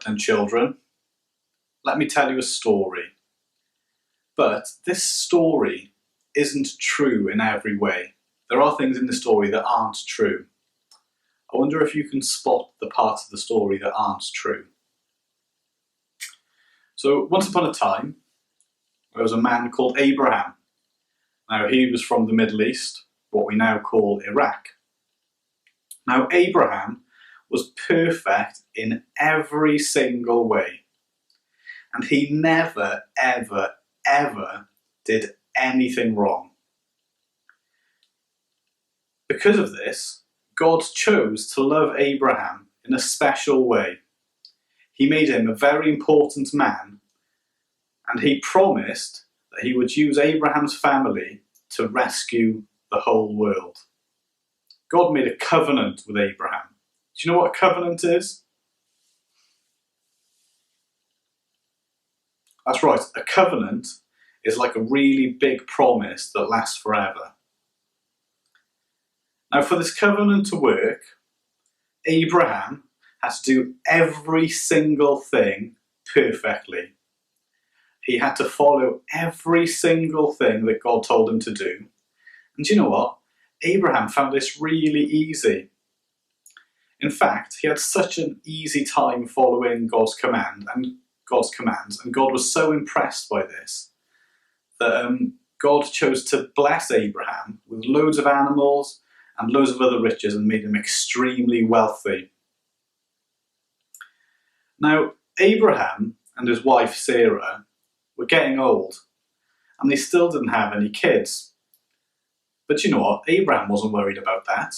Right then, children, let me tell you a story. But this story isn't true in every way. There are things in the story that aren't true. I wonder if you can spot the parts of the story that aren't true. So, once upon a time, there was a man called Abraham. Now, he was from the Middle East, what we now call Iraq. Now, Abraham was perfect in every single way. And he never, ever, ever did anything wrong. Because of this, God chose to love Abraham in a special way. He made him a very important man, and he promised that he would use Abraham's family to rescue the whole world. God made a covenant with Abraham. Do you know what a covenant is? That's right, a covenant is like a really big promise that lasts forever. Now, for this covenant to work, Abraham had to do every single thing perfectly. He had to follow every single thing that God told him to do. And you know what? Abraham found this really easy. In fact, he had such an easy time following God's commands, and God was so impressed by this that God chose to bless Abraham with loads of animals and loads of other riches and made him extremely wealthy. Now, Abraham and his wife Sarah were getting old, and they still didn't have any kids. But you know what? Abraham wasn't worried about that,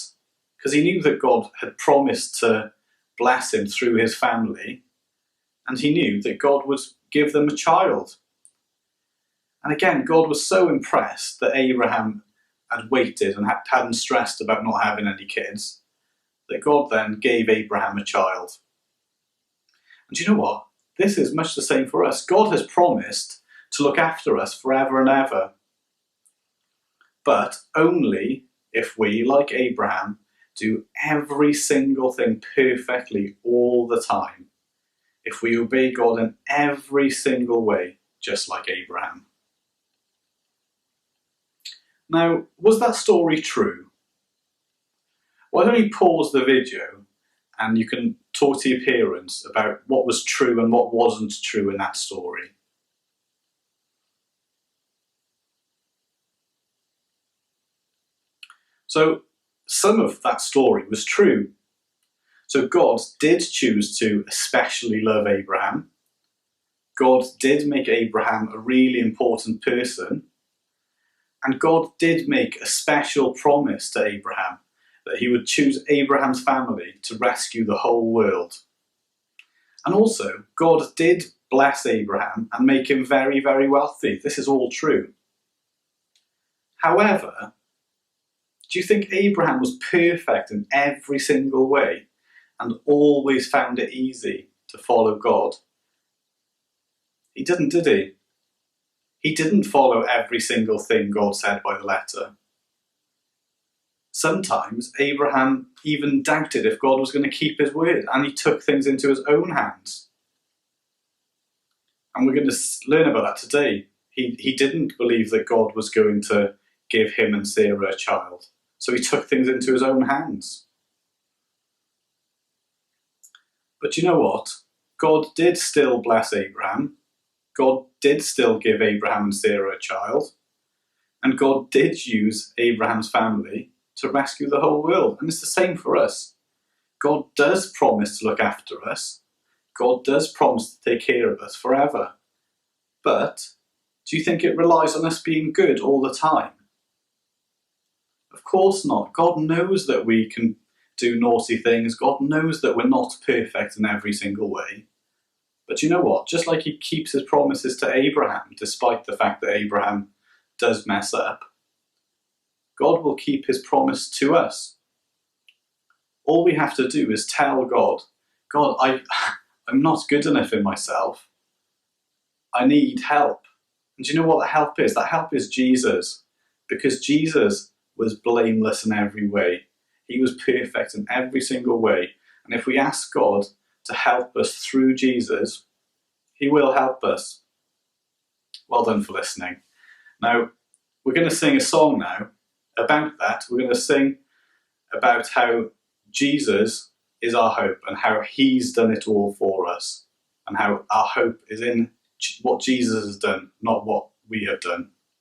because he knew that God had promised to bless him through his family, and he knew that God would give them a child. And again, God was so impressed that Abraham had waited and hadn't stressed about not having any kids, that God then gave Abraham a child. And you know what? This is much the same for us. God has promised to look after us forever and ever. But only if we, like Abraham, do every single thing perfectly all the time. If we obey God in every single way, just like Abraham. Now, was that story true? Why don't you pause the video and you can talk to your parents about what was true and what wasn't true in that story. So, some of that story was true. So God did choose to especially love Abraham. God did make Abraham a really important person. And God did make a special promise to Abraham that he would choose Abraham's family to rescue the whole world. And also, God did bless Abraham and make him very, very wealthy. This is all true. However, do you think Abraham was perfect in every single way and always found it easy to follow God? He didn't, did he? He didn't follow every single thing God said by the letter. Sometimes Abraham even doubted if God was going to keep his word, and he took things into his own hands. And we're going to learn about that today. He didn't believe that God was going to give him and Sarah a child, so he took things into his own hands. But you know what? God did still bless Abraham. God did still give Abraham and Sarah a child. And God did use Abraham's family to rescue the whole world. And it's the same for us. God does promise to look after us. God does promise to take care of us forever. But do you think it relies on us being good all the time? Of course not. God knows that we can do naughty things. God knows that we're not perfect in every single way. But you know what? Just like he keeps his promises to Abraham, despite the fact that Abraham does mess up, God will keep his promise to us. All we have to do is tell God, God, I'm not good enough in myself. I need help. And do you know what that help is? That help is Jesus. Because Jesus was blameless in every way. He was perfect in every single way. And if we ask God to help us through Jesus, he will help us. Well done for listening. Now, we're going to sing a song now about that. We're going to sing about how Jesus is our hope and how he's done it all for us, and how our hope is in what Jesus has done, not what we have done.